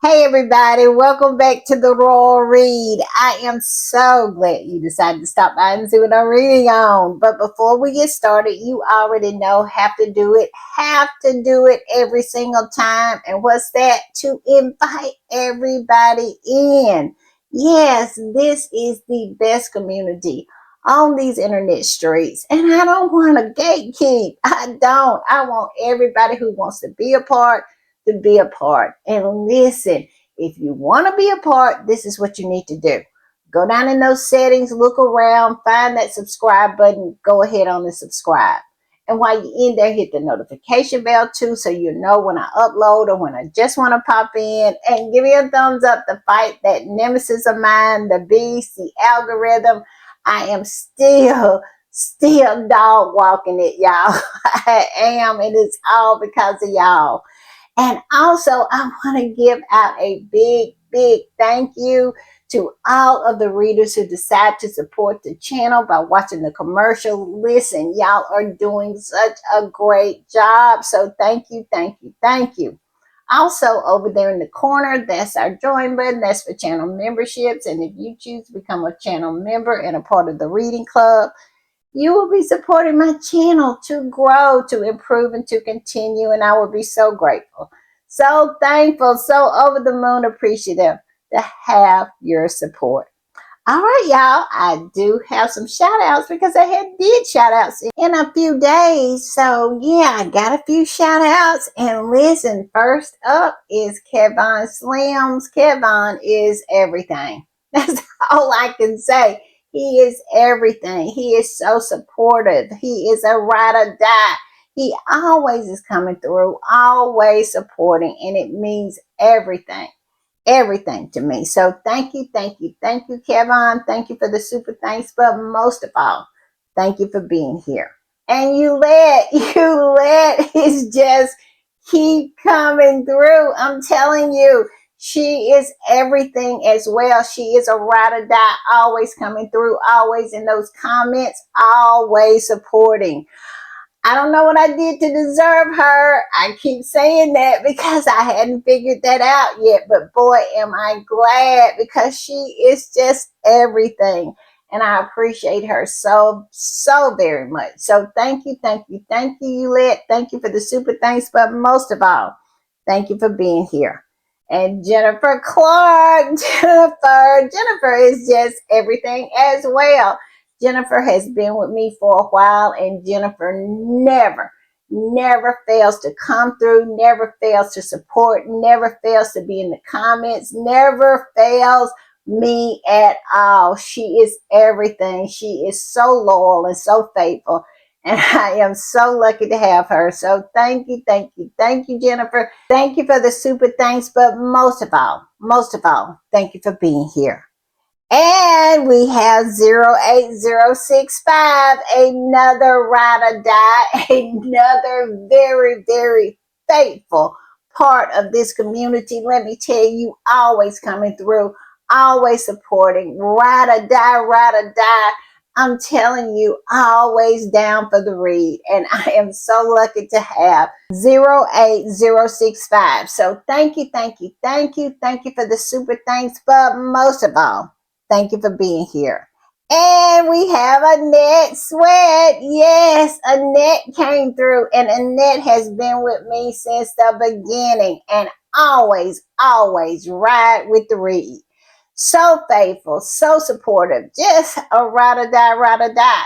Hey everybody, welcome back to the Royal Read. I am so glad you decided to stop by and see what I'm reading on. But before we get started, you already know have to do it every single time. And what's that? To invite everybody in. Yes, this is the best community on these internet streets. And I don't want to gatekeep. I don't. I want everybody who wants to be a part to be a part. And listen, if you want to be a part, this is what you need to do. Go down in those settings, look around, find that subscribe button, go ahead on and subscribe. And while you're in there, hit the notification bell too, so you know when I upload or when I just want to pop in, and give me a thumbs up to fight that nemesis of mine, the beast, the algorithm. I am still dog walking it, y'all. I am, and it's all because of y'all. And also, I want to give out a big thank you to all of the readers who decide to support the channel by watching the commercial. Listen, y'all are doing such a great job. So thank you. Also, over there in the corner, that's our join button. That's for channel memberships. And if you choose to become a channel member and a part of the reading club, you will be supporting my channel to grow, to improve, and to continue. And I will be so grateful, so thankful, so over the moon appreciative to have your support. All right, y'all, I do have some shout outs because I did shout outs in a few days. So, yeah, I got a few shout outs. And listen, first up is Kevon Slims. Kevon is everything. That's all I can say. He is everything. He is so supportive. He is a ride or die. He always is coming through, always supporting, and it means everything to me. So thank you, Kevin. Thank you for the super thanks, but most of all, thank you for being here. And you let is just keep coming through. I'm telling you, she is everything as well. She is a ride or die, always coming through, always in those comments, always supporting. I don't know what I did to deserve her. I keep saying that because I hadn't figured that out yet. But boy, am I glad, because she is just everything. And I appreciate her so very much. So thank you, Yulette. Thank you for the super thanks. But most of all, thank you for being here. And Jennifer Clark, Jennifer is just everything as well. Jennifer has been with me for a while, and Jennifer never fails to come through, never fails to support, never fails to be in the comments, never fails me at all. She is everything. She is so loyal and so faithful, and I am so lucky to have her. So thank you, Jennifer. Thank you for the super thanks, but most of all, thank you for being here. And we have 08065, another ride or die, another very faithful part of this community. Let me tell you, always coming through, always supporting, ride or die. I'm telling you, always down for the read. And I am so lucky to have 08065. So thank you for the super thanks, but most of all, thank you for being here. And we have Annette Sweat. Yes, Annette came through, and Annette has been with me since the beginning, and always ride with the read. So faithful, so supportive, just a ride or die.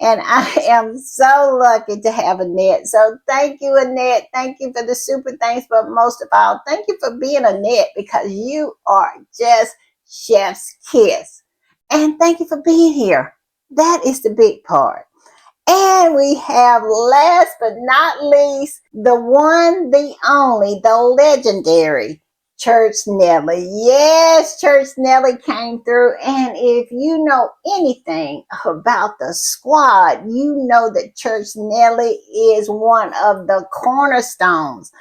And I am so lucky to have Annette. So thank you, Annette. Thank you for the super thanks, but most of all, thank you for being Annette, because you are just chef's kiss. And thank you for being here. That is the big part. And we have, last but not least, the one, the only, the legendary Church Nelly. Yes, Church Nelly came through. And if you know anything about the squad, you know that Church Nelly is one of the cornerstones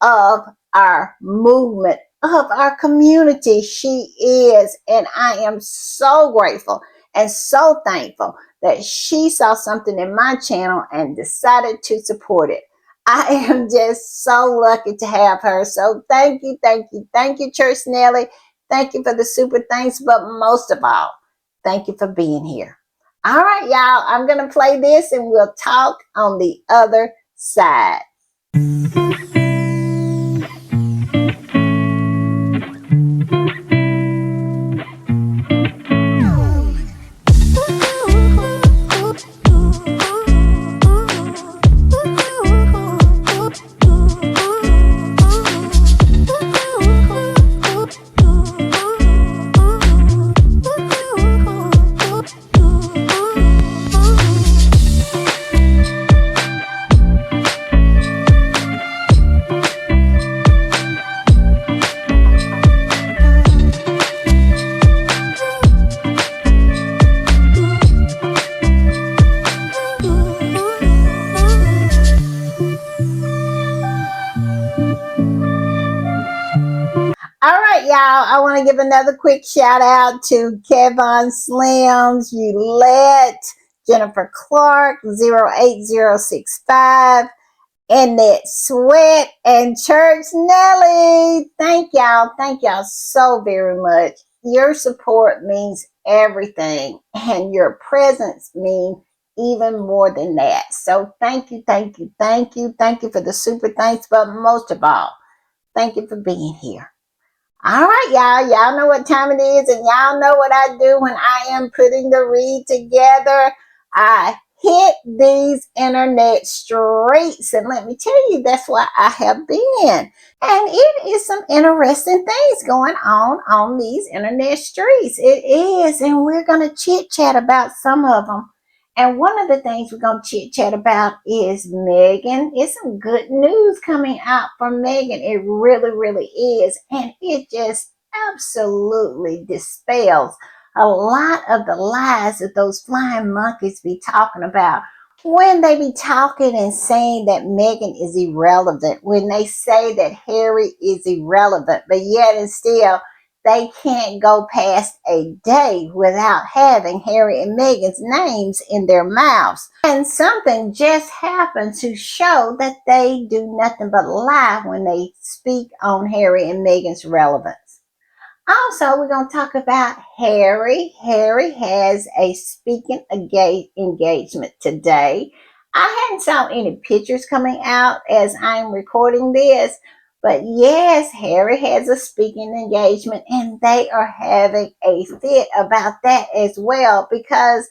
of our movement, of our community. She is. And I am so grateful and so thankful that she saw something in my channel and decided to support it. I am just so lucky to have her. So thank you, thank you, thank you, Church Nelly. Thank you for the super thanks, but most of all, thank you for being here. All right, y'all, I'm going to play this and we'll talk on the other side. All right, y'all. I want to give another quick shout out to Kevin Slims, Ulette, Jennifer Clark, 08065, Annette Sweat, and Church Nelly. Thank y'all. Thank y'all so very much. Your support means everything, and your presence means even more than that. So thank you, thank you, thank you, thank you for the super thanks, but most of all, thank you for being here. All right, y'all. Y'all know what time it is, and y'all know what I do when I am putting the read together. I hit these internet streets, and let me tell you, that's where I have been. And it is some interesting things going on these internet streets. It is, and we're going to chit chat about some of them. And one of the things we're going to chit chat about is Meghan. It's some good news coming out for Meghan. It really, really is. And it just absolutely dispels a lot of the lies that those flying monkeys be talking about when they be talking and saying that Meghan is irrelevant, when they say that Harry is irrelevant, but yet and still they can't go past a day without having Harry and Meghan's names in their mouths. And something just happened to show that they do nothing but lie when they speak on Harry and Meghan's relevance. Also, we're going to talk about Harry. Harry has a speaking engagement today. I hadn't saw any pictures coming out as I'm recording this, but yes, Harry has a speaking engagement and they are having a fit about that as well because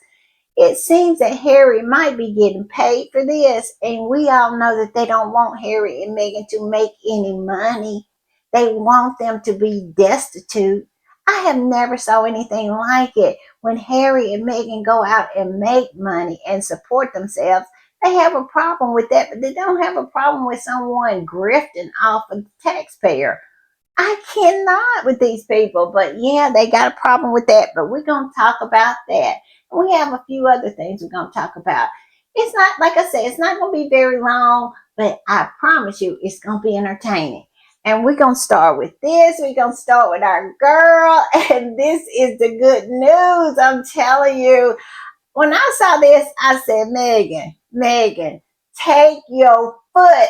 it seems that Harry might be getting paid for this, and we all know that they don't want Harry and Meghan to make any money. They want them to be destitute. I have never saw anything like it. When Harry and Meghan go out and make money and support themselves, they have a problem with that, but they don't have a problem with someone grifting off of the taxpayer. I cannot with these people, but yeah, they got a problem with that. But we're going to talk about that. We have a few other things we're going to talk about. It's not, like I said, it's not going to be very long, but I promise you it's going to be entertaining. And we're going to start with this. We're going to start with our girl. And this is the good news. I'm telling you. When I saw this, I said, Meghan, take your foot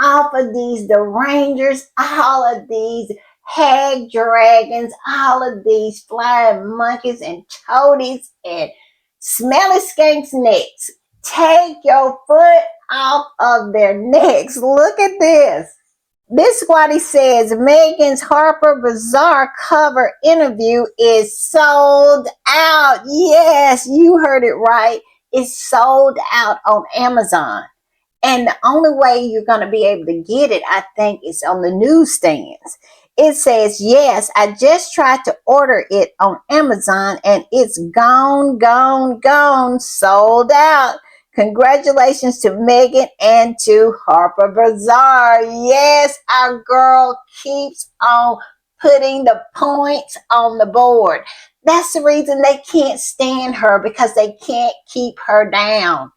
off of these derangers, all of these hag dragons, all of these flying monkeys and toadies and smelly skanks' necks. Take your foot off of their necks. Look at this. This is what he says. Meghan's Harper Bazaar cover interview is sold out. Yes, you heard it right. It's sold out on Amazon. And the only way you're going to be able to get it, I think, is on the newsstands. It says, yes, I just tried to order it on Amazon and it's gone, sold out. Congratulations to Meghan and to Harper Bazaar. Yes, our girl keeps on putting the points on the board. That's the reason they can't stand her, because they can't keep her down.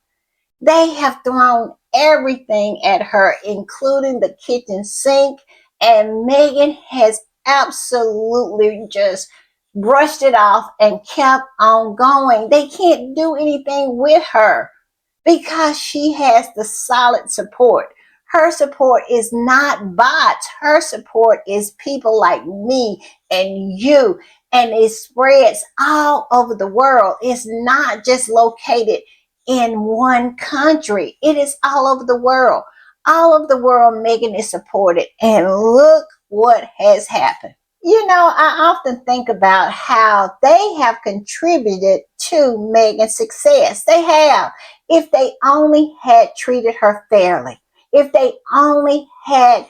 They have thrown everything at her, including the kitchen sink, and Meghan has absolutely just brushed it off and kept on going. They can't do anything with her because she has the solid support Her support is not bots. Her support is people like me and you. And it spreads all over the world. It's not just located in one country. It is all over the world. All over the world, Meghan is supported. And look what has happened. You know, I often think about how they have contributed to Meghan's success. They have. If they only had treated her fairly, if they only had,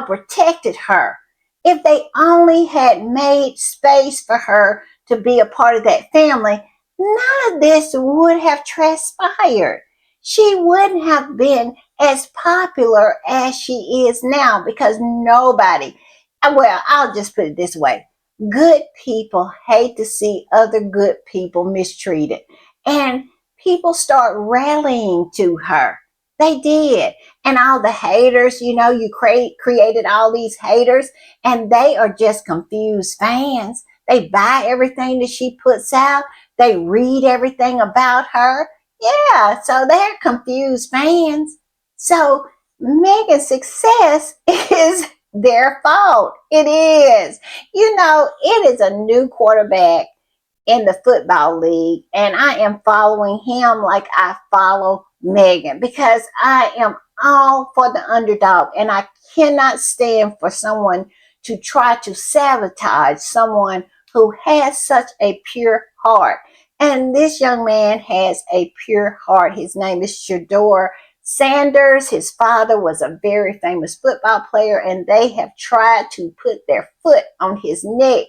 protected her, if they only had made space for her to be a part of that family, none of this would have transpired. She wouldn't have been as popular as she is now because nobody, well, I'll just put it this way. Good people hate to see other good people mistreated. And people start rallying to her. They did. And all the haters, you created all these haters, and they are just confused fans. They buy everything that she puts out. They read everything about her. Yeah, so they're confused fans. So Meghan's success is their fault. It is. It is a new quarterback in the football league, and I am following him like I follow Meghan because I am all for the underdog, and I cannot stand for someone to try to sabotage someone who has such a pure heart. And this young man has a pure heart. His name is Shador Sanders. His father was a very famous football player, and they have tried to put their foot on his neck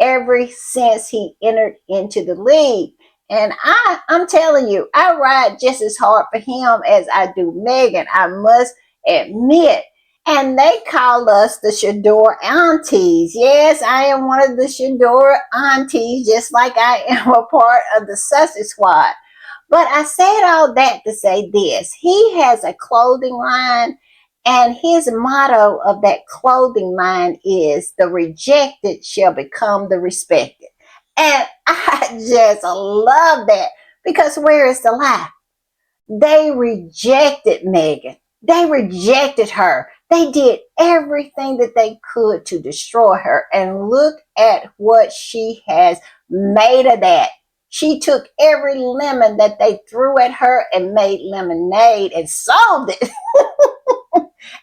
ever since he entered into the league. And I'm telling you, I ride just as hard for him as I do Meghan, I must admit. And they call us the Shador aunties. Yes, I am one of the Shador aunties, just like I am a part of the Sussex squad. But I said all that to say this. He has a clothing line, and his motto of that clothing line is the rejected shall become the respected. And I just love that because where is the lie? They rejected Meghan. They rejected her. They did everything that they could to destroy her. And look at what she has made of that. She took every lemon that they threw at her and made lemonade and sold it.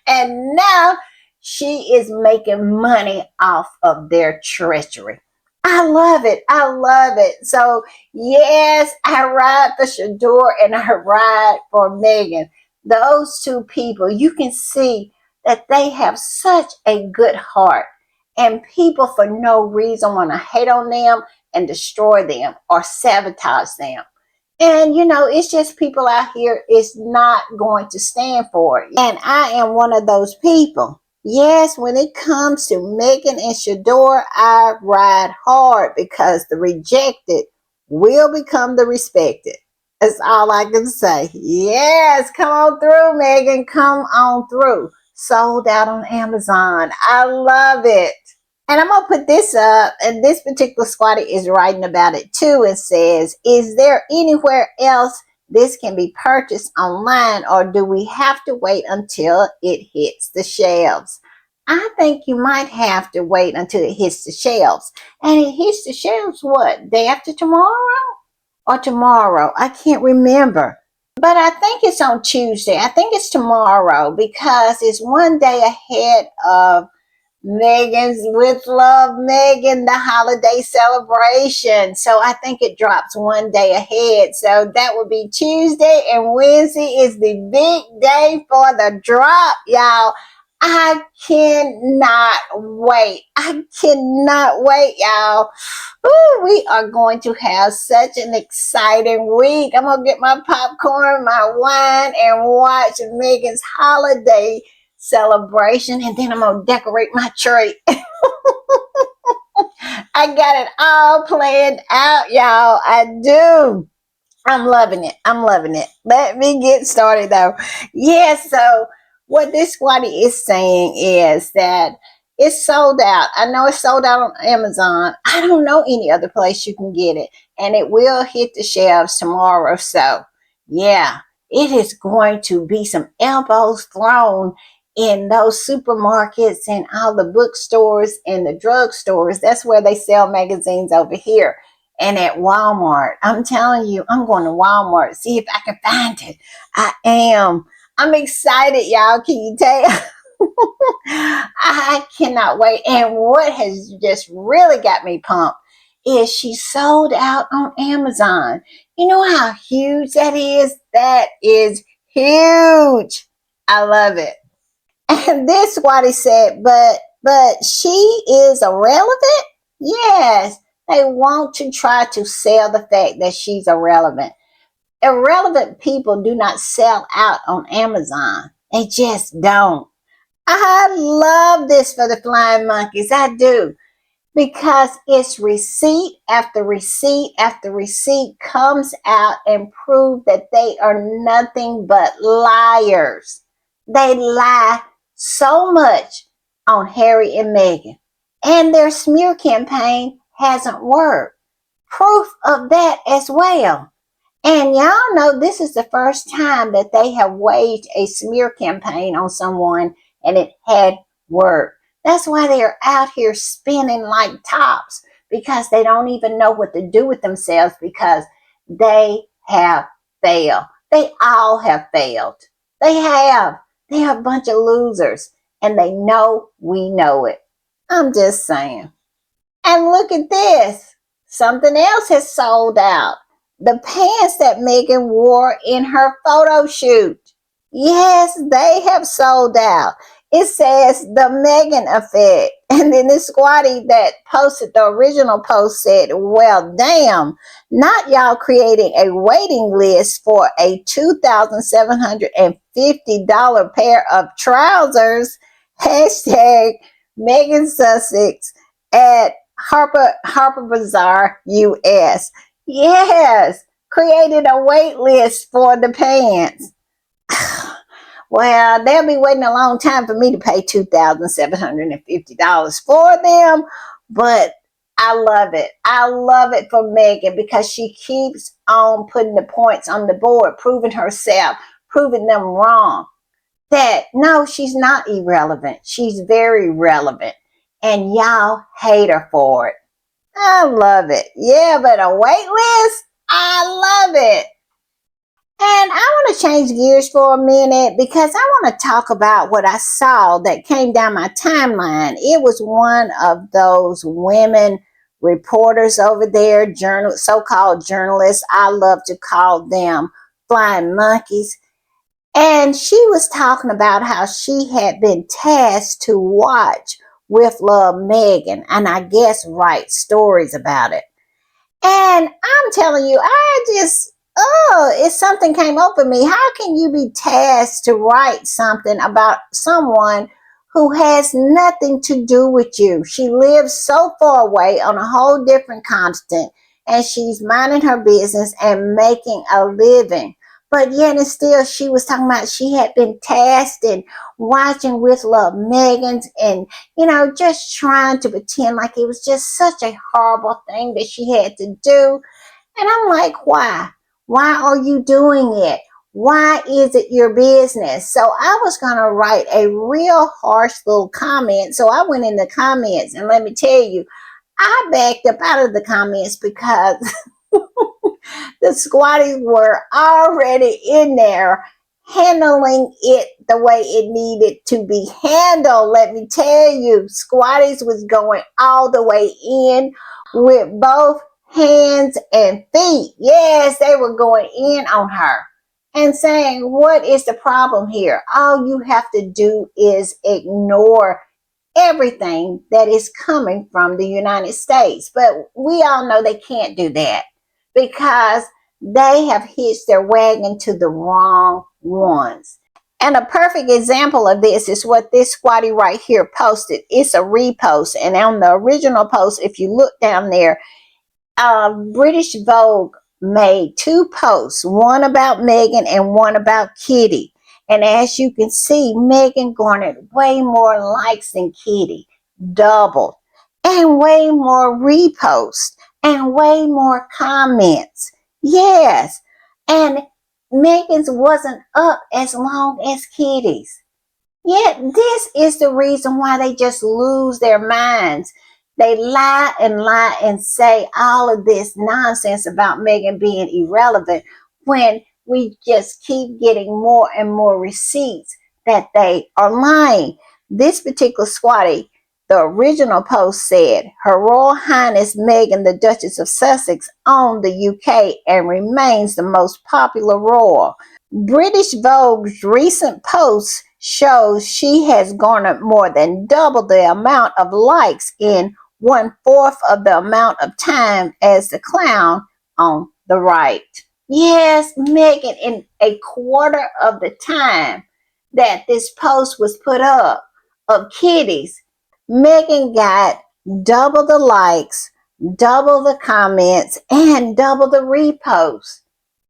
And now she is making money off of their treachery. I love it. I love it. So, yes, I ride for Shador and I ride for Meghan. Those two people, you can see that they have such a good heart. And people for no reason want to hate on them and destroy them or sabotage them. And it's just people out here is not going to stand for it. And I am one of those people. Yes, when it comes to Meghan and Shador, I ride hard because the rejected will become the respected. That's all I can say. Yes, come on through, Meghan. Come on through. Sold out on Amazon. I love it. And I'm going to put this up, and this particular squatter is writing about it too. It says, is there anywhere else this can be purchased online, or do we have to wait until it hits the shelves? I think you might have to wait until it hits the shelves. And it hits the shelves what? Day after tomorrow? Or tomorrow? I can't remember. But I think it's on Tuesday. I think it's tomorrow because it's one day ahead of Meghan's With Love Meghan, the holiday celebration. So I think it drops one day ahead. So that would be Tuesday, and Wednesday is the big day for the drop, y'all. I cannot wait. I cannot wait, y'all. Ooh, we are going to have such an exciting week. I'm going to get my popcorn, my wine, and watch Meghan's holiday celebration, and then I'm going to decorate my tree. I got it all planned out, y'all. I do. I'm loving it. I'm loving it. Let me get started, though. Yes, so what this squatty is saying is that it's sold out. I know it's sold out on Amazon. I don't know any other place you can get it. And it will hit the shelves tomorrow. So, yeah. it is going to be some elbows thrown in those supermarkets and all the bookstores and the drugstores. That's where they sell magazines over here. And at Walmart. I'm telling you, I'm going to Walmart, see if I can find it. I am. I'm excited, y'all. Can you tell? I cannot wait. And what has just really got me pumped is she sold out on Amazon. You know how huge that is? That is huge. I love it. And this what he said, but she is irrelevant? Yes. They want to try to sell the fact that she's irrelevant. Irrelevant people do not sell out on Amazon. They just don't. I love this for the flying monkeys. I do. Because it's receipt after receipt after receipt comes out and prove that they are nothing but liars. They lie so much on Harry and Meghan. And their smear campaign hasn't worked. Proof of that as well. And y'all know this is the first time that they have waged a smear campaign on someone and it had worked. That's why they're out here spinning like tops, because they don't even know what to do with themselves, because they have failed. They all have failed. They have. They're a bunch of losers, and they know we know it. I'm just saying. And look at this. Something else has sold out. The pants that Meghan wore in her photo shoot. Yes, they have sold out. It says the Meghan effect. And then the squatty that posted the original post said, well, damn, not y'all creating a waiting list for a $2,750 pair of trousers. Hashtag Meghan Sussex at Harper Bazaar US. Yes, created a wait list for the pants. Well, they'll be waiting a long time for me to pay $2,750 for them, but I love it. I love it for Meghan because she keeps on putting the points on the board, proving herself, proving them wrong. That no, she's not irrelevant. She's very relevant, and y'all hate her for it. I love it. Yeah, but a wait list? I love it. And I want to change gears for a minute because I want to talk about what I saw that came down my timeline. It was one of those women reporters over there, so-called journalists. I love to call them flying monkeys. And she was talking about how she had been tasked to watch with Love Meghan and I guess write stories about it. And I'm telling you, if something came over me, how can you be tasked to write something about someone who has nothing to do with you? She lives so far away on a whole different continent, and she's minding her business and making a living. But yet and still, she was talking about she had been tasked and watching with Love Meghan's and, just trying to pretend like it was just such a horrible thing that she had to do. And I'm like, why? Why are you doing it? Why is it your business? So I was going to write a real harsh little comment. So I went in the comments, and let me tell you, I backed up out of the comments because the squatties were already in there handling it the way it needed to be handled. Let me tell you, squatties was going all the way in with both hands and feet. Yes, they were going in on her and saying, what is the problem here? All you have to do is ignore everything that is coming from the United States. But we all know they can't do that because they have hitched their wagon to the wrong ones. And a perfect example of this is what this squatty right here posted. It's a repost. And on the original post, if you look down there, British Vogue made two posts, one about Meghan and one about Kitty. And as you can see, Meghan garnered way more likes than Kitty, doubled, and way more reposts, and way more comments. Yes. And Meghan's wasn't up as long as Kitty's. Yet this is the reason why they just lose their minds. They lie and say all of this nonsense about Meghan being irrelevant when we just keep getting more and more receipts that they are lying. This particular squatty, the original post said, Her Royal Highness Meghan, the Duchess of Sussex, owned the UK and remains the most popular royal. British Vogue's recent post shows she has garnered more than double the amount of likes in 1/4 of the amount of time as the clown on the right. Yes, Meghan, in a quarter of the time that this post was put up of Kitty's, Meghan got double the likes, double the comments, and double the reposts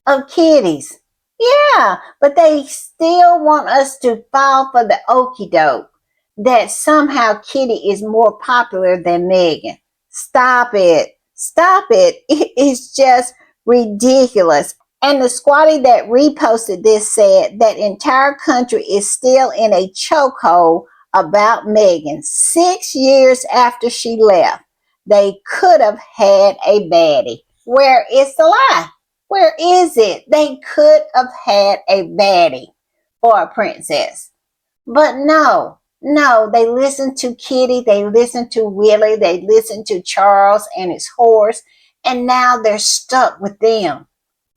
of Kitty's. Yeah, but they still want us to fall for the okie doke that somehow Kitty is more popular than Meghan. Stop it. Stop it. It is just ridiculous. And the squatty that reposted this said that entire country is still in a chokehold about Meghan 6 years after she left. They could have had a baddie. Where is the lie? Where is it? They could have had a baddie for a princess. But no, they listened to Kitty, they listened to Willie, they listened to Charles and his horse, and now they're stuck with them.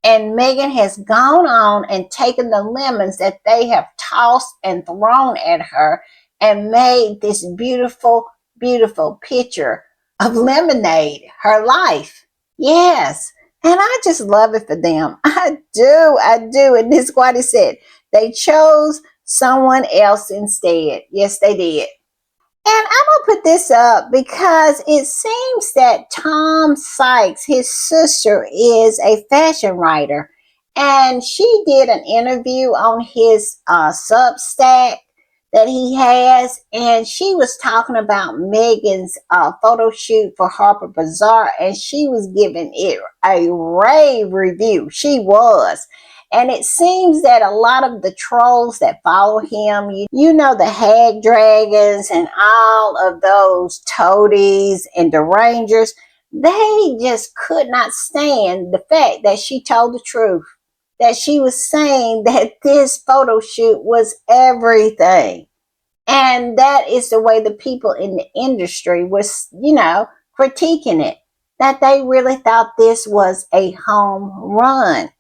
And Meghan has gone on and taken the lemons that they have tossed and thrown at her and made this beautiful, beautiful picture of lemonade, her life. Yes. And I just love it for them. I do. And this is what he said. They chose someone else instead. Yes, they did. And I'm going to put this up because it seems that Tom Sykes, his sister, is a fashion writer. And she did an interview on his Substack that he has. And she was talking about Meghan's photo shoot for Harper Bazaar. And she was giving it a rave review. She was. And it seems that a lot of the trolls that follow him, you know, the hag dragons and all of those toadies and derangers, they just could not stand the fact that she told the truth. That she was saying that this photo shoot was everything. And that is the way the people in the industry was, critiquing it. That they really thought this was a home run.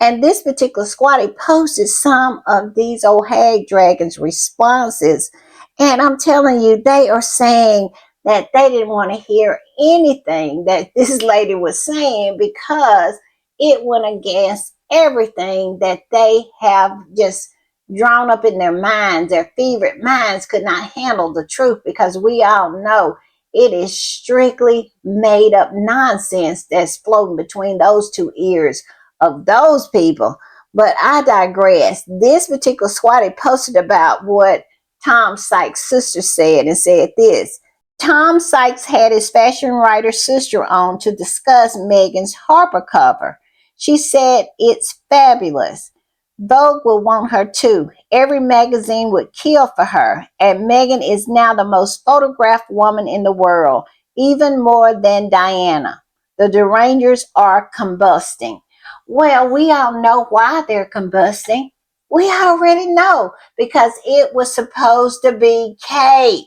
And this particular squatty posted some of these old hag dragons' responses. And I'm telling you, they are saying that they didn't want to hear anything that this lady was saying because it went against everything that they have just drawn up in their minds. Their fevered minds could not handle the truth because we all know it is strictly made up nonsense that's floating between those two ears of those people. But I digress. This particular squatty posted about what Tom Sykes' sister said and said this. Tom Sykes had his fashion writer sister on to discuss Meghan's Harper cover. She said it's fabulous. Vogue will want her too. Every magazine would kill for her. And Meghan is now the most photographed woman in the world, even more than Diana. The derangers are combusting. Well, we all know why they're combusting. We already know because it was supposed to be Kate.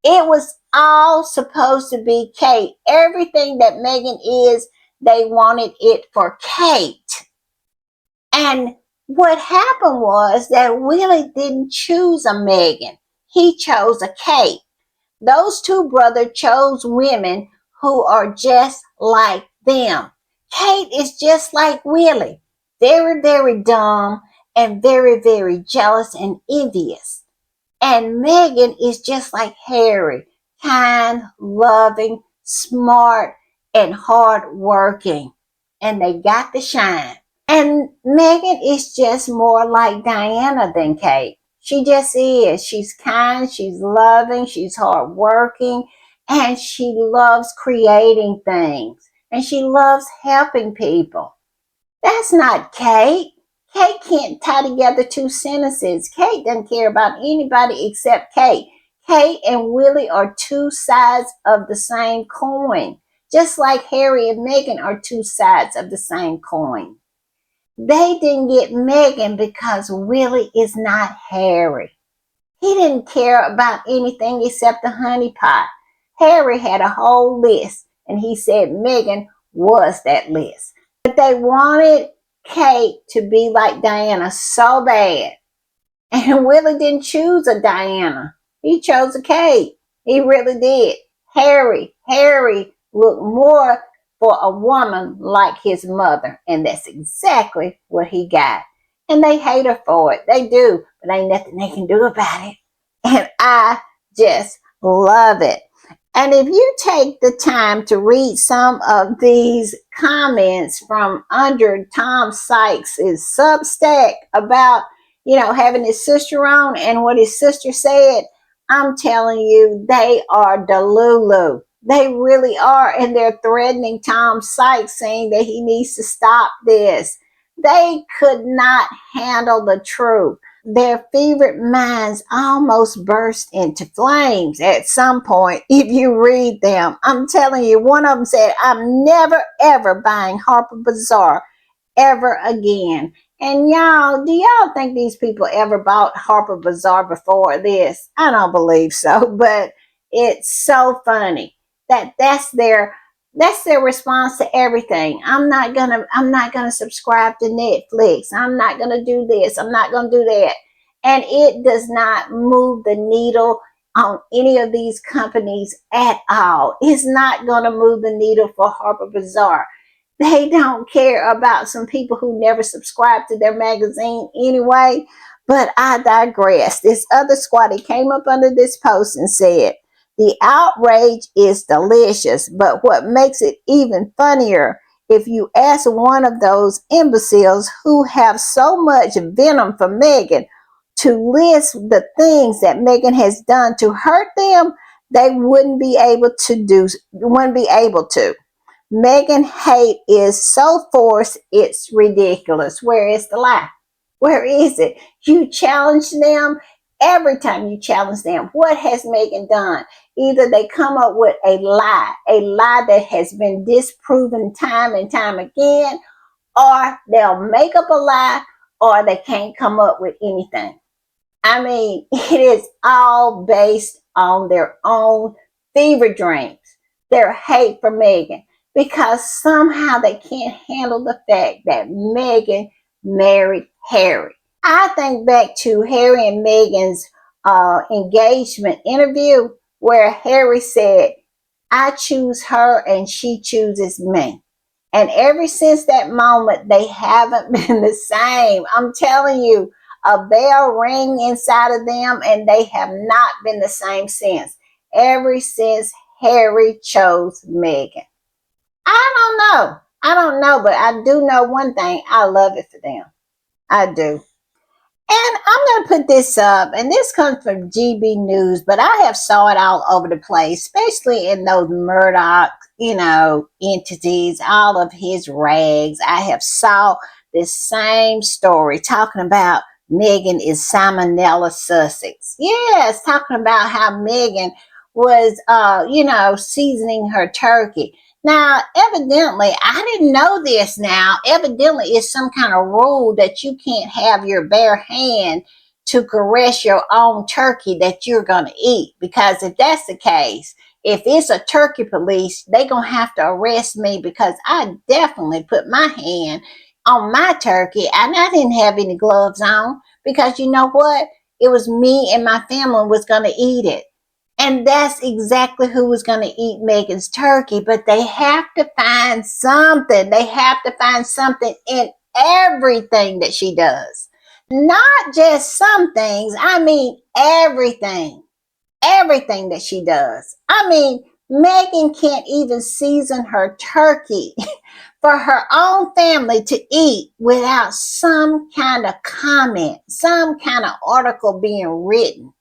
It was all supposed to be Kate. Everything that Meghan is, they wanted it for Kate. And what happened was that Willie didn't choose a Meghan. He chose a Kate. Those two brothers chose women who are just like them. Kate is just like Willie. Very, very dumb and very, very jealous and envious. And Meghan is just like Harry. Kind, loving, smart, and hardworking. And they got the shine. And Meghan is just more like Diana than Kate. She just is. She's kind, she's loving, she's hardworking, and she loves creating things. And she loves helping people. That's not Kate. Kate can't tie together two sentences. Kate doesn't care about anybody except Kate. Kate and Willie are two sides of the same coin, just like Harry and Meghan are two sides of the same coin. They didn't get Meghan because Willie is not Harry. He didn't care about anything except the honey pot. Harry had a whole list, and he said Meghan was that list. But they wanted Kate to be like Diana so bad. And Willie didn't choose a Diana. He chose a Kate. He really did. Harry looked more for a woman like his mother. And that's exactly what he got. And they hate her for it. They do. But ain't nothing they can do about it. And I just love it. And if you take the time to read some of these comments from under Tom Sykes' Substack about, having his sister on and what his sister said, I'm telling you, they are delulu. They really are. And they're threatening Tom Sykes, saying that he needs to stop this. They could not handle the truth. Their favorite minds almost burst into flames at some point if you read them. I'm telling you, one of them said, I'm never ever buying Harper Bazaar ever again. And y'all, do y'all think these people ever bought Harper Bazaar before this? I don't believe so, but it's so funny that that's their response to everything. I'm not gonna subscribe to Netflix. I'm not gonna do this. I'm not gonna do that. And it does not move the needle on any of these companies at all. It's not gonna move the needle for Harper Bazaar. They don't care about some people who never subscribe to their magazine anyway. But I digress. This other squatty came up under this post and said, the outrage is delicious, but what makes it even funnier if you ask one of those imbeciles who have so much venom for Meghan to list the things that Meghan has done to hurt them, they wouldn't be able to. Meghan hate is so forced, it's ridiculous. Where is the lie? Where is it? You challenge them. Every time you challenge them, what has Meghan done? Either they come up with a lie that has been disproven time and time again, or they'll make up a lie, or they can't come up with anything. I mean, it is all based on their own fever dreams, their hate for Meghan, because somehow they can't handle the fact that Meghan married Harry. I think back to Harry and Meghan's engagement interview where Harry said, I choose her and she chooses me. And ever since that moment, they haven't been the same. I'm telling you, a bell rang inside of them and they have not been the same since. Ever since Harry chose Meghan. I don't know, but I do know one thing. I love it for them. I do. And I'm going to put this up, and this comes from GB News, but I have saw it all over the place, especially in those Murdoch, entities, all of his rags. I have saw this same story talking about Meghan is Salmonella Sussex. Yes, talking about how Meghan was, seasoning her turkey. Now, evidently, I didn't know this now. Evidently, it's some kind of rule that you can't have your bare hand to caress your own turkey that you're going to eat. Because if that's the case, if it's a turkey police, they're going to have to arrest me because I definitely put my hand on my turkey and I didn't have any gloves on because you know what? It was me and my family was going to eat it. And that's exactly who was going to eat Meghan's turkey. But they have to find something. They have to find something in everything that she does. Not just some things. I mean, everything. Everything that she does. I mean, Meghan can't even season her turkey for her own family to eat without some kind of comment, some kind of article being written.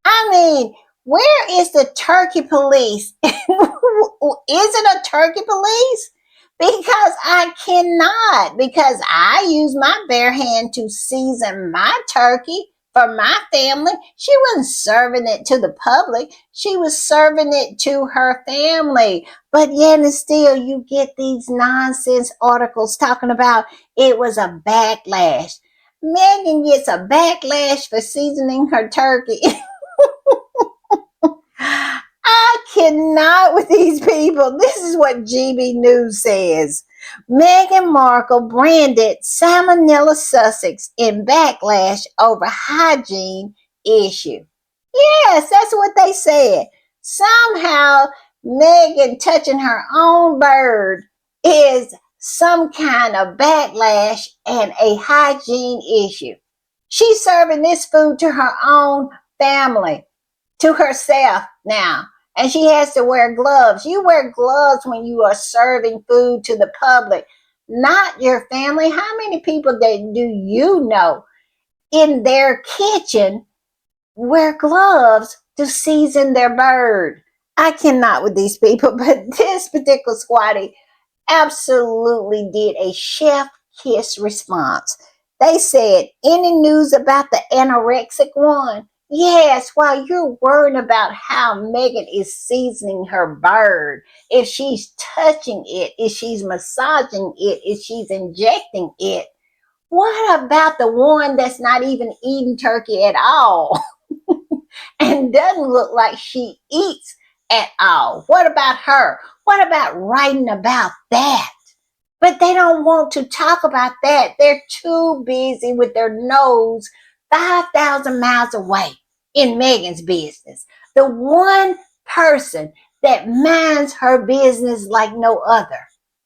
I mean, where is the turkey police? Is it a turkey police? Because I cannot, because I use my bare hand to season my turkey for my family. She wasn't serving it to the public, she was serving it to her family. But yet and still, you get these nonsense articles talking about it was a backlash. Meghan gets a backlash for seasoning her turkey. I cannot with these people. This is what GB News says. Meghan Markle branded Salmonella Sussex in backlash over hygiene issue. Yes, that's what they said. Somehow, Meghan touching her own bird is some kind of backlash and a hygiene issue. She's serving this food to her own family, to herself now. And she has to wear gloves. You wear gloves when you are serving food to the public, not your family. How many people that do you know in their kitchen wear gloves to season their bird? I cannot with these people, but this particular squatty absolutely did a chef kiss response. They said, any news about the anorexic one? Yes, while you're worrying about how Meghan is seasoning her bird, if she's touching it, if she's massaging it, if she's injecting it, what about the one that's not even eating turkey at all and doesn't look like she eats at all? What about her? What about writing about that? But they don't want to talk about that. They're too busy with their nose 5,000 miles away in Meghan's business. The one person that minds her business like no other.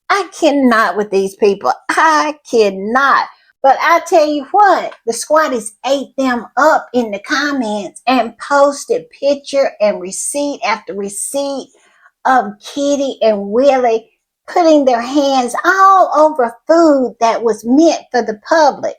I cannot with these people. I cannot. But I tell you what, the squatties ate them up in the comments and posted picture and receipt after receipt of Kitty and Willie putting their hands all over food that was meant for the public.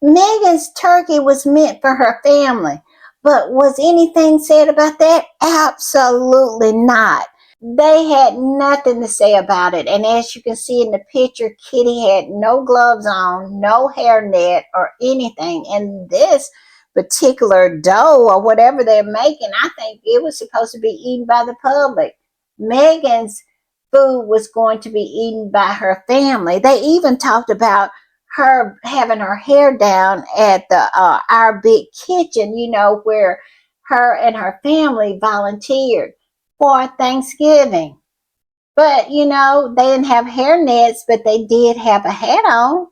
Meghan's turkey was meant for her family. But was anything said about that? Absolutely not. They had nothing to say about it. And as you can see in the picture, Kitty had no gloves on, no hairnet or anything. And this particular dough or whatever they're making, I think it was supposed to be eaten by the public. Meghan's food was going to be eaten by her family. They even talked about her having her hair down at the Our Big Kitchen, where her and her family volunteered for Thanksgiving. But, they didn't have hair nets, but they did have a hat on,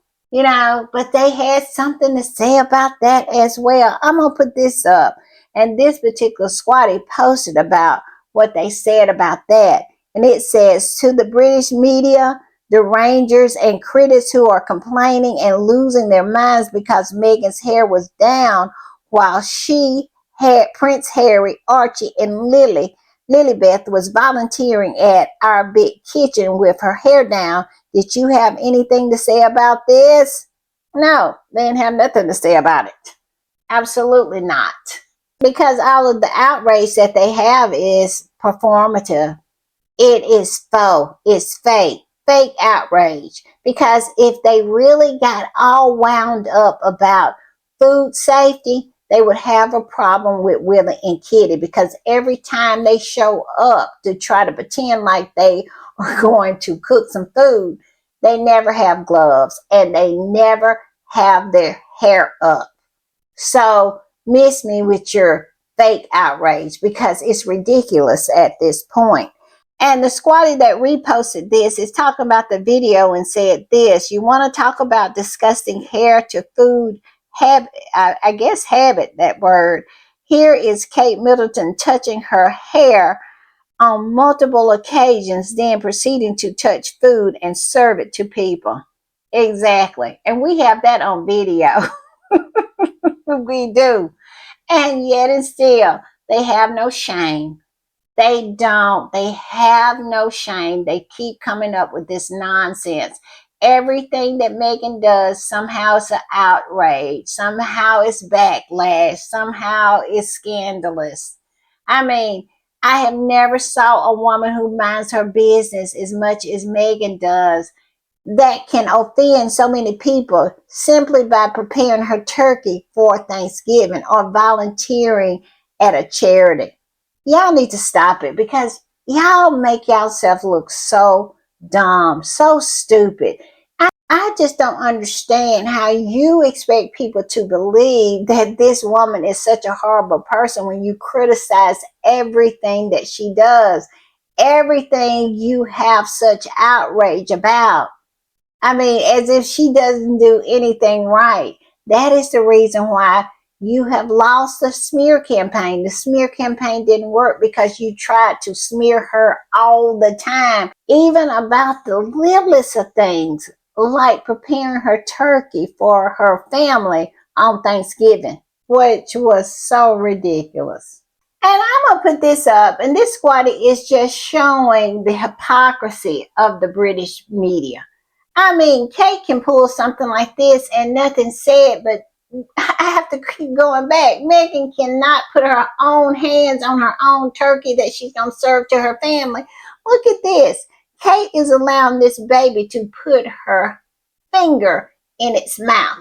but they had something to say about that as well. I'm going to put this up. And this particular squatty posted about what they said about that. And it says, to the British media, the Rangers and critics who are complaining and losing their minds because Meghan's hair was down while she had Prince Harry, Archie, and Lilibeth was volunteering at Our Big Kitchen with her hair down. Did you have anything to say about this? No, they didn't have nothing to say about it. Absolutely not. Because all of the outrage that they have is performative. It is faux. It's fake outrage. Because if they really got all wound up about food safety, they would have a problem with Willie and Kitty, because every time they show up to try to pretend like they are going to cook some food, they never have gloves and they never have their hair up. So miss me with your fake outrage, because it's ridiculous at this point. And the squatty that reposted this is talking about the video and said this: you want to talk about disgusting hair to food habit, I guess habit, that word. Here is Kate Middleton touching her hair on multiple occasions, then proceeding to touch food and serve it to people. Exactly. And we have that on video. We do. And yet and still, they have no shame. They don't. They have no shame. They keep coming up with this nonsense. Everything that Meghan does somehow is an outrage. Somehow it's backlash. Somehow it's scandalous. I mean, I have never saw a woman who minds her business as much as Meghan does that can offend so many people simply by preparing her turkey for Thanksgiving or volunteering at a charity. Y'all need to stop it because y'all make yourself look so dumb, so stupid. I just don't understand how you expect people to believe that this woman is such a horrible person when you criticize everything that she does, everything you have such outrage about. I mean, as if she doesn't do anything right. That is the reason why you have lost the smear campaign. The smear campaign didn't work because you tried to smear her all the time, even about the littlest of things, like preparing her turkey for her family on Thanksgiving, which was so ridiculous. And I'm going to put this up, and this squatty is just showing the hypocrisy of the British media. I mean, Kate can pull something like this and nothing said, but I have to keep going back. Meghan cannot put her own hands on her own turkey that she's going to serve to her family. Look at this. Kate is allowing this baby to put her finger in its mouth.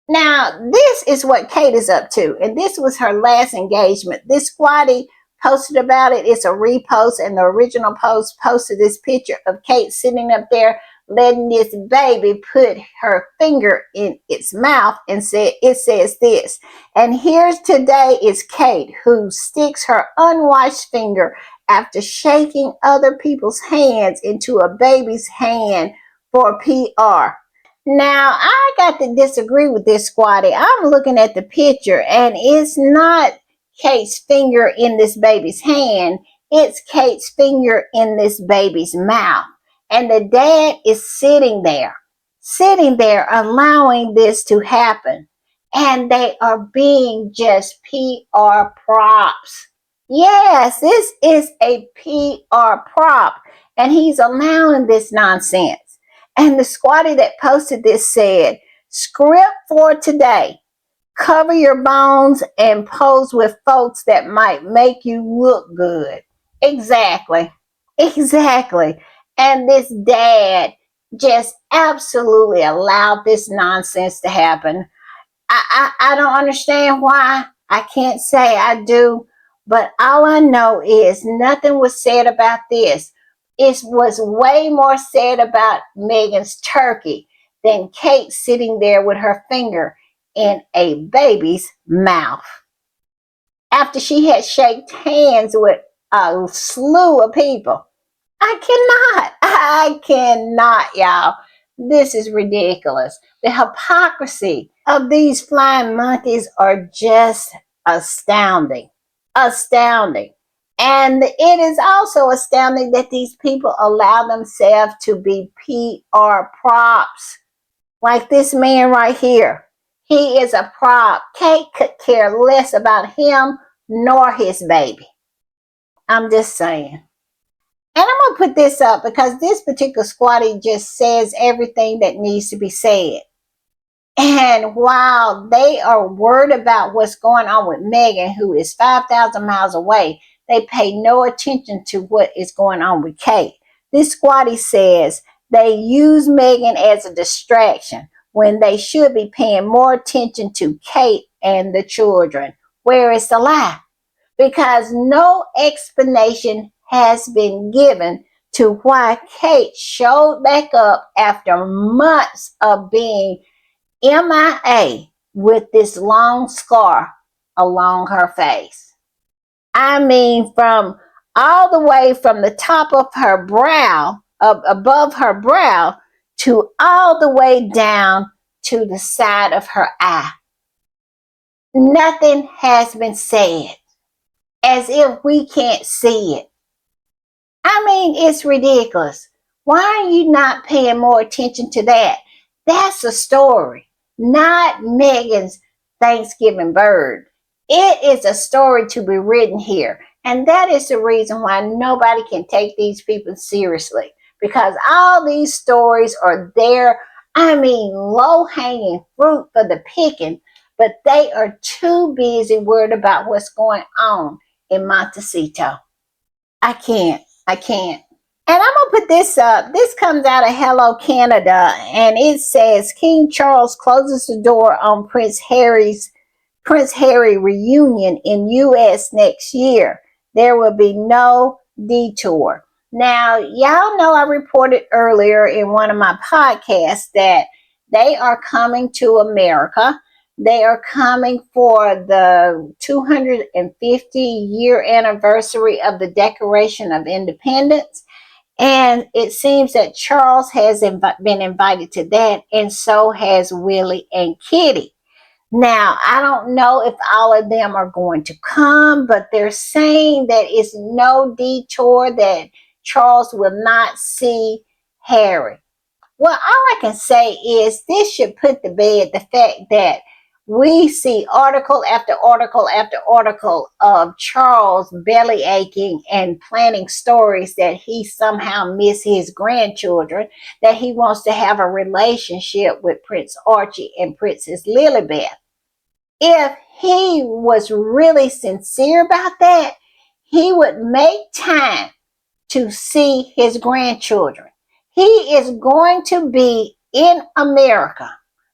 Now, this is what Kate is up to, and this was her last engagement. This squatty posted about it. It's a repost, and the original post posted this picture of Kate sitting up there letting this baby put her finger in its mouth, and it says this. And here's today is Kate, who sticks her unwashed finger after shaking other people's hands into a baby's hand for PR. Now, I got to disagree with this squatty. I'm looking at the picture, and it's not Kate's finger in this baby's hand. It's Kate's finger in this baby's mouth. And the dad is sitting there, allowing this to happen. And they are being just PR props. Yes, this is a PR prop, and he's allowing this nonsense. And the squatty that posted this said, script for today. Cover your bones and pose with folks that might make you look good. Exactly. Exactly. And this dad just absolutely allowed this nonsense to happen. I don't understand why. I can't say I do. But all I know is nothing was said about this. It was way more said about Meghan's turkey than Kate sitting there with her finger in a baby's mouth after she had shaken hands with a slew of people. I cannot, y'all. This is ridiculous. The hypocrisy of these flying monkeys are just astounding. Astounding. And it is also astounding that these people allow themselves to be PR props. Like this man right here. He is a prop. Kate could care less about him nor his baby. I'm just saying. And I'm going to put this up because this particular squatty just says everything that needs to be said. And while they are worried about what's going on with Meghan, who is 5,000 miles away, they pay no attention to what is going on with Kate. This squatty says they use Meghan as a distraction when they should be paying more attention to Kate and the children. Where is the lie? Because no explanation has been given to why Kate showed back up after months of being MIA with this long scar along her face. I mean, from all the way from the top of her brow, above her brow, to all the way down to the side of her eye. Nothing has been said, as if we can't see it. I mean, it's ridiculous. Why are you not paying more attention to that? That's a story, not Meghan's Thanksgiving bird. It is a story to be written here. And that is the reason why nobody can take these people seriously. Because all these stories are there, low-hanging fruit for the picking, but they are too busy worried about what's going on in Montecito. I can't. I can't. And I'm going to put this up. This comes out of Hello Canada, and it says King Charles closes the door on Prince Harry reunion in U.S. next year. There will be no detour. Now, y'all know I reported earlier in one of my podcasts that they are coming to America. They are coming for the 250-year anniversary of the Declaration of Independence. And it seems that Charles has been invited to that, and so has Willie and Kitty. Now, I don't know if all of them are going to come, but they're saying that it's no detour, that Charles will not see Harry. Well, all I can say is this should put to bed the fact that we see article after article after article of Charles belly aching and planning stories that he somehow missed his grandchildren, that he wants to have a relationship with Prince Archie and Princess Lilibeth. If he was really sincere about that, he would make time to see his grandchildren. He is going to be in America.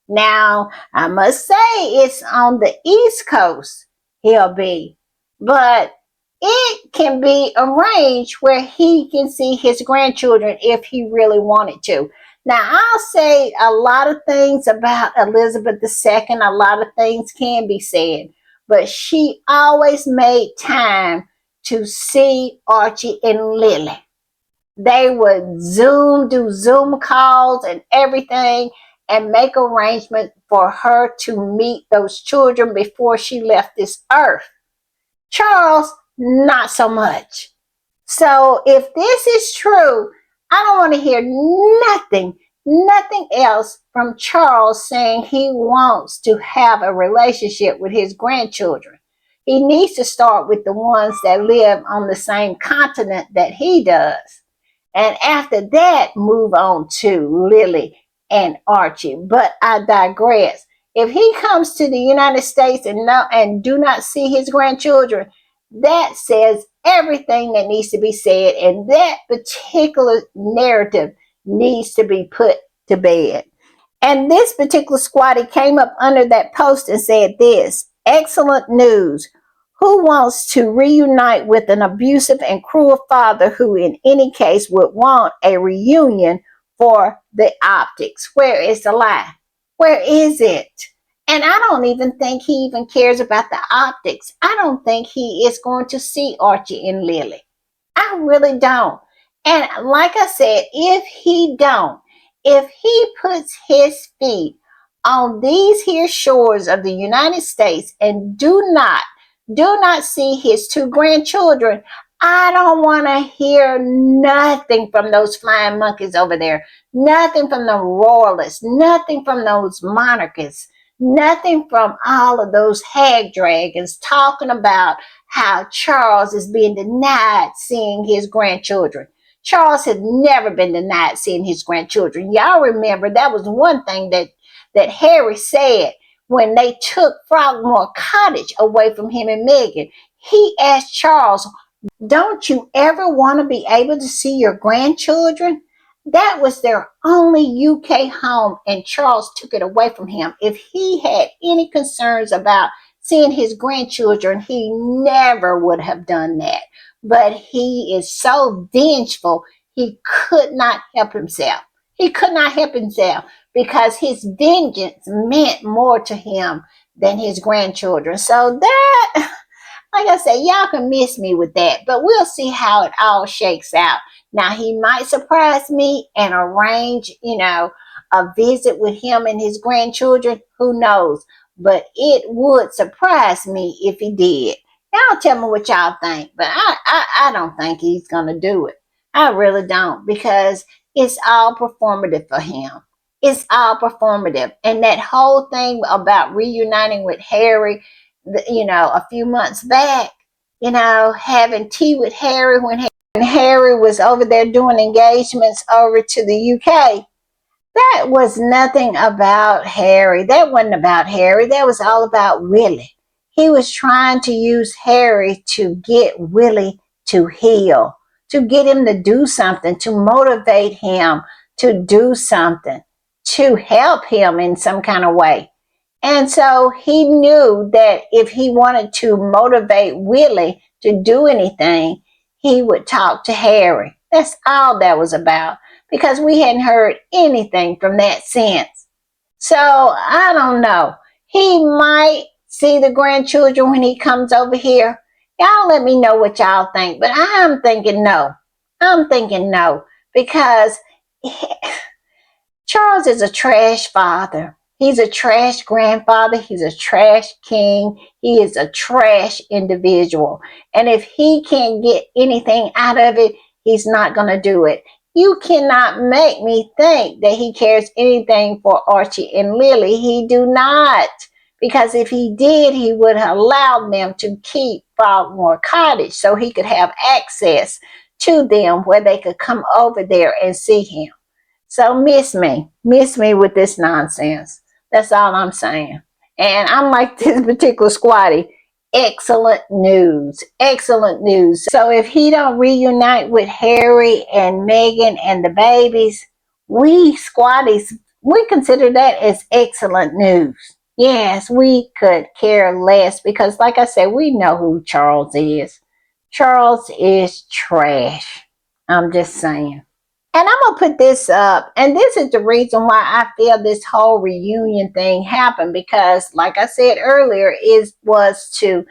Now, I must say it's on the East Coast he'll be, but it can be arranged where he can see his grandchildren if he really wanted to. Now, I'll say a lot of things about Elizabeth II. A lot of things can be said, but she always made time to see Archie and Lily. They would do Zoom calls and everything, and make arrangements for her to meet those children before she left this earth. Charles, not so much. So if this is true, I don't want to hear nothing else from Charles saying he wants to have a relationship with his grandchildren. He needs to start with the ones that live on the same continent that he does. And after that, move on to Lily and Archie. But I digress. If he comes to the United States and do not see his grandchildren, that says everything that needs to be said, and that particular narrative needs to be put to bed. And this particular squatty came up under that post and said this: excellent news. Who wants to reunite with an abusive and cruel father who in any case would want a reunion for the optics? Where is the lie? Where is it? And I don't even think he even cares about the optics. I don't think he is going to see Archie and Lily. I really don't. And like I said, if he puts his feet on these here shores of the United States and do not see his two grandchildren, I don't want to hear nothing from those flying monkeys over there. Nothing from the royalists. Nothing from those monarchists. Nothing from all of those hag dragons talking about how Charles is being denied seeing his grandchildren. Charles had never been denied seeing his grandchildren. Y'all remember that was one thing that Harry said when they took Frogmore Cottage away from him and Meghan. He asked Charles, don't you ever want to be able to see your grandchildren? That was their only UK home, and Charles took it away from him. If he had any concerns about seeing his grandchildren, he never would have done that. But he is so vengeful, he could not help himself. He could not help himself because his vengeance meant more to him than his grandchildren. So that, like I said, y'all can miss me with that, but we'll see how it all shakes out. Now, he might surprise me and arrange, a visit with him and his grandchildren. Who knows? But it would surprise me if he did. Y'all tell me what y'all think, but I don't think he's going to do it. I really don't, because it's all performative for him. It's all performative. And that whole thing about reuniting with Harry, a few months back, having tea with Harry when Harry was over there doing engagements over to the UK. That was nothing about Harry. That wasn't about Harry. That was all about Willie. He was trying to use Harry to get Willie to heal, to get him to do something, to motivate him to do something, to help him in some kind of way. And so he knew that if he wanted to motivate Willie to do anything, he would talk to Harry. That's all that was about, because we hadn't heard anything from that since. So I don't know. He might see the grandchildren when he comes over here. Y'all let me know what y'all think. But I'm thinking no. I'm thinking no. Because Charles is a trash father. He's a trash grandfather. He's a trash king. He is a trash individual. And if he can't get anything out of it, he's not going to do it. You cannot make me think that he cares anything for Archie and Lily. He do not. Because if he did, he would have allowed them to keep Frogmore Cottage so he could have access to them where they could come over there and see him. So miss me with this nonsense. That's all I'm saying. And I'm like this particular squatty. Excellent news. Excellent news. So if he don't reunite with Harry and Meghan and the babies, we squatties, we consider that as excellent news. Yes, we could care less because like I said, we know who Charles is. Charles is trash. I'm just saying. And I'm going to put this up. And this is the reason why I feel this whole reunion thing happened. Because, like I said earlier, it was to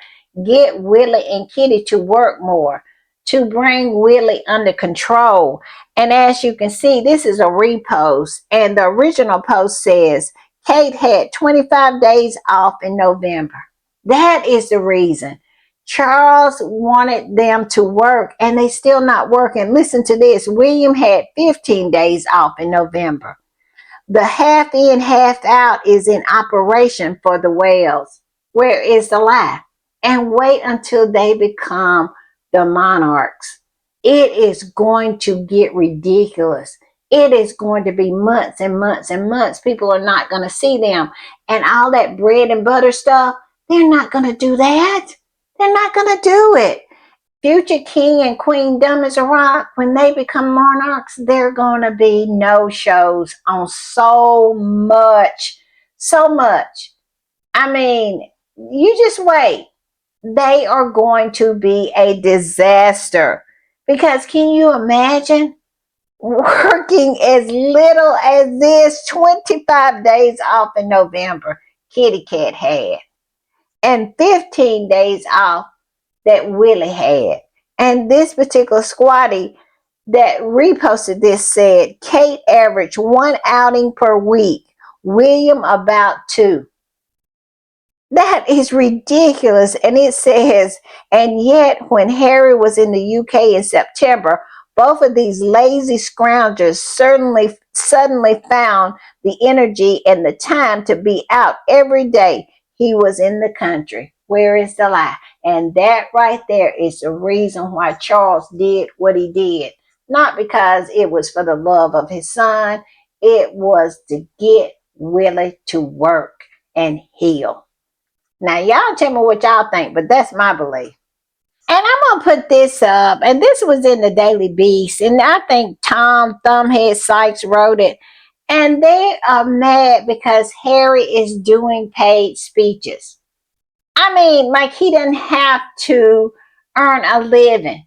get Willie and Kitty to work more. To bring Willie under control. And as you can see, this is a repost. And the original post says, Kate had 25 days off in November. That is the reason. Charles wanted them to work and they still not working. Listen to this. William had 15 days off in November. The half in, half out is in operation for the whales. Where is the lie? And wait until they become the monarchs. It is going to get ridiculous. It is going to be months and months and months. People are not going to see them. And all that bread and butter stuff, they're not going to do that. They're not going to do it. Future king and queen dumb as a rock, when they become monarchs, they're going to be no shows on so much. So much. I mean, you just wait. They are going to be a disaster. Because can you imagine working as little as this 25 days off in November Kitty Cat had? And 15 days off that Willie had. And this particular squatty that reposted this said, Kate averaged 1 outing per week. William about 2. That is ridiculous. And it says, and yet when Harry was in the UK in September, both of these lazy scroungers suddenly found the energy and the time to be out every day he was in the country. Where is the lie? And that right there is the reason why Charles did what he did. Not because it was for the love of his son. It was to get Willie to work and heal. Now, y'all tell me what y'all think, but that's my belief. And I'm going to put this up, and this was in the Daily Beast, and I think Tom Thumbhead Sykes wrote it. And they are mad because Harry is doing paid speeches. I mean, like he doesn't have to earn a living.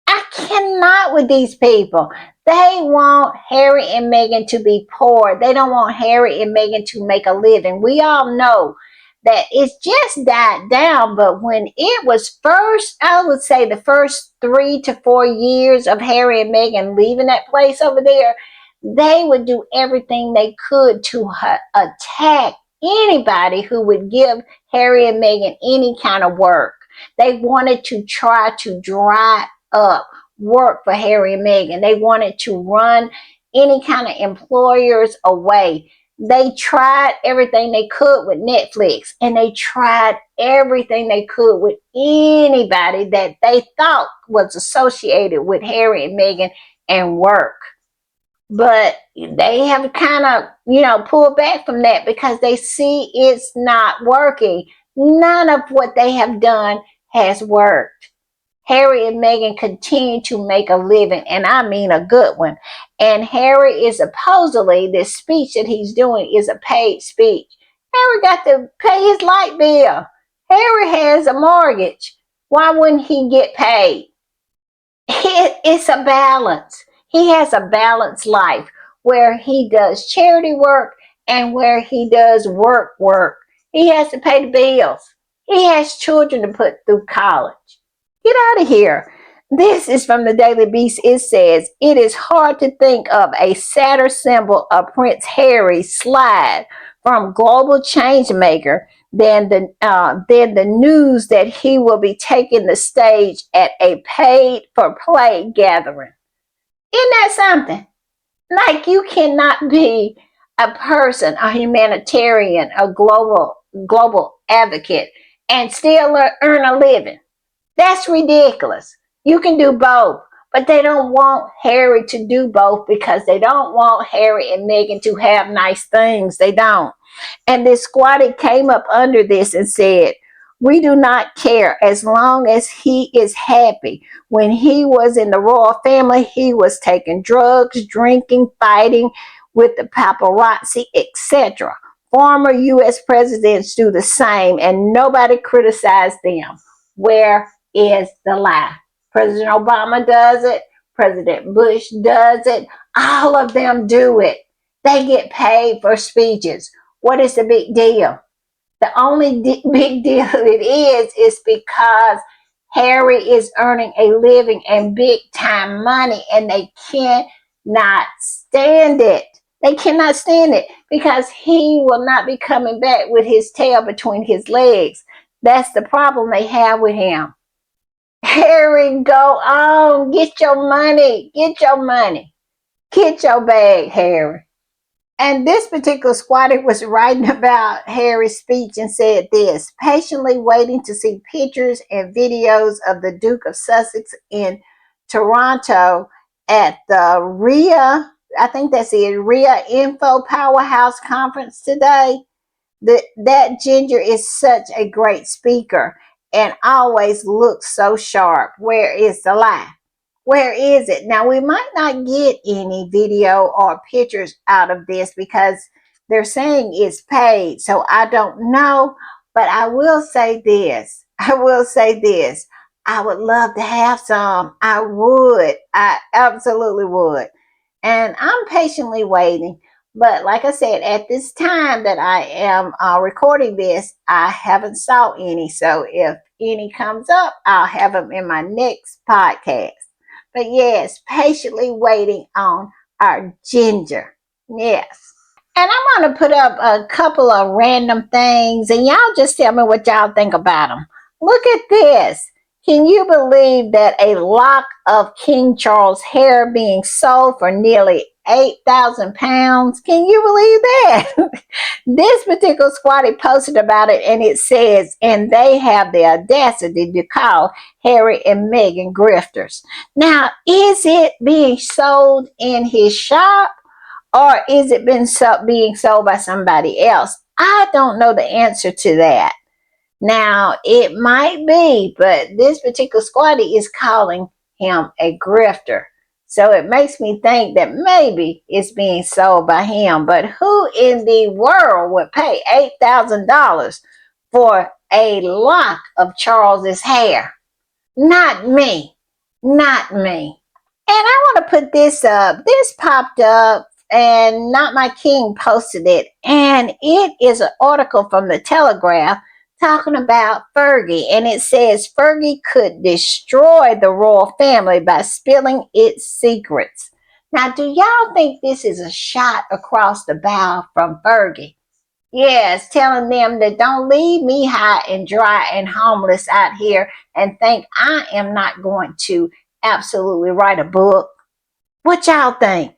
I cannot with these people. They want Harry and Meghan to be poor. They don't want Harry and Meghan to make a living. We all know that it's just died down, but when it was first, I would say the first 3 to 4 years of Harry and Meghan leaving that place over there, they would do everything they could to attack anybody who would give Harry and Meghan any kind of work. They wanted to try to dry up work for Harry and Meghan. They wanted to run any kind of employers away. They tried everything they could with Netflix, and they tried everything they could with anybody that they thought was associated with Harry and Meghan and work. But they have kind of, pulled back from that because they see it's not working. None of what they have done has worked. Harry and Meghan continue to make a living, and I mean a good one. And Harry is supposedly, this speech that he's doing is a paid speech. Harry got to pay his light bill. Harry has a mortgage. Why wouldn't he get paid? It's a balance. He has a balanced life where he does charity work and where he does work. He has to pay the bills. He has children to put through college. Get out of here. This is from the Daily Beast. It says, it is hard to think of a sadder symbol of Prince Harry's slide from global change maker than the news that he will be taking the stage at a paid for play gathering. Isn't that something? Like, you cannot be a person, a humanitarian, a global advocate, and still earn a living. That's ridiculous. You can do both, but they don't want Harry to do both because they don't want Harry and Meghan to have nice things. They don't. And this squatty came up under this and said, we do not care as long as he is happy. When he was in the royal family, he was taking drugs, drinking, fighting with the paparazzi, etc. Former U.S. presidents do the same, and nobody criticized them. Where is the lie? President Obama does it. President Bush does it. All of them do it. They get paid for speeches. What is the big deal? The only big deal it is because Harry is earning a living and big time money, and they cannot stand it. They cannot stand it because he will not be coming back with his tail between his legs. That's the problem they have with him. Harry, go on. Get your money. Get your money. Get your bag, Harry. And this particular squatter was writing about Harry's speech and said this, patiently waiting to see pictures and videos of the Duke of Sussex in Toronto at the I think that's it, RIA Info Powerhouse Conference today. That ginger is such a great speaker and always looks so sharp. Where is the lie? Where is it? Now, we might not get any video or pictures out of this because they're saying it's paid. So I don't know, but I will say this. I would love to have some. I would. I absolutely would. And I'm patiently waiting. But like I said, at this time that I am recording this, I haven't saw any. So if any comes up, I'll have them in my next podcast. But yes, patiently waiting on our ginger. Yes. And I'm going to put up a couple of random things, and y'all just tell me what y'all think about them. Look at this. Can you believe that a lock of King Charles' hair being sold for nearly 8,000 pounds? Can you believe that? This particular squatty posted about it, and it says, and they have the audacity to call Harry and Meghan grifters. Now, is it being sold in his shop, or is it being sold by somebody else? I don't know the answer to that. Now, it might be, but this particular squatty is calling him a grifter. So it makes me think that maybe it's being sold by him. But who in the world would pay $8,000 for a lock of Charles's hair? Not me. Not me. And I want to put this up. This popped up, and Not My King posted it. And it is an article from the Telegraph talking about Fergie, and it says Fergie could destroy the royal family by spilling its secrets. Now, do y'all think this is a shot across the bow from Fergie? Yes, telling them that don't leave me high and dry and homeless out here and think I am not going to absolutely write a book. What y'all think?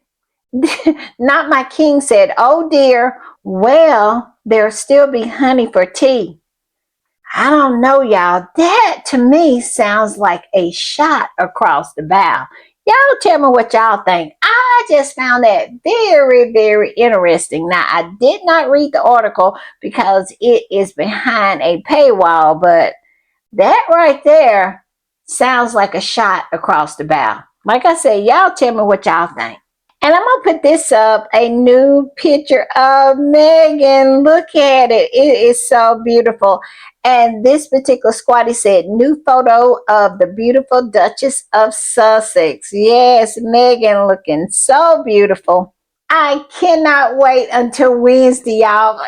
Not My King said, oh dear, well, there'll still be honey for tea. I don't know, y'all. That to me sounds like a shot across the bow. Y'all tell me what y'all think. I just found that very, very interesting. Now, I did not read the article because it is behind a paywall, but that right there sounds like a shot across the bow. Like I said, y'all tell me what y'all think. And I'm going to put this up, a new picture of Meghan. Look at it. It is so beautiful. And this particular squatty said, new photo of the beautiful Duchess of Sussex. Yes, Meghan looking so beautiful. I cannot wait until Wednesday, y'all.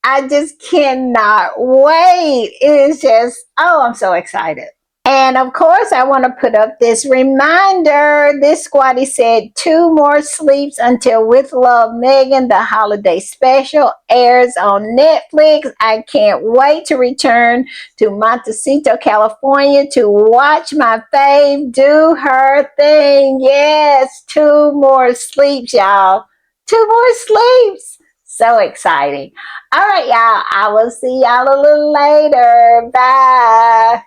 I just cannot wait. It is just, oh, I'm so excited. And of course, I want to put up this reminder. This squatty said 2 more sleeps until With Love Meghan, the holiday special, airs on Netflix. I can't wait to return to Montecito, California to watch my fave do her thing. Yes, 2 more sleeps, y'all. 2 more sleeps. So exciting. All right, y'all. I will see y'all a little later. Bye.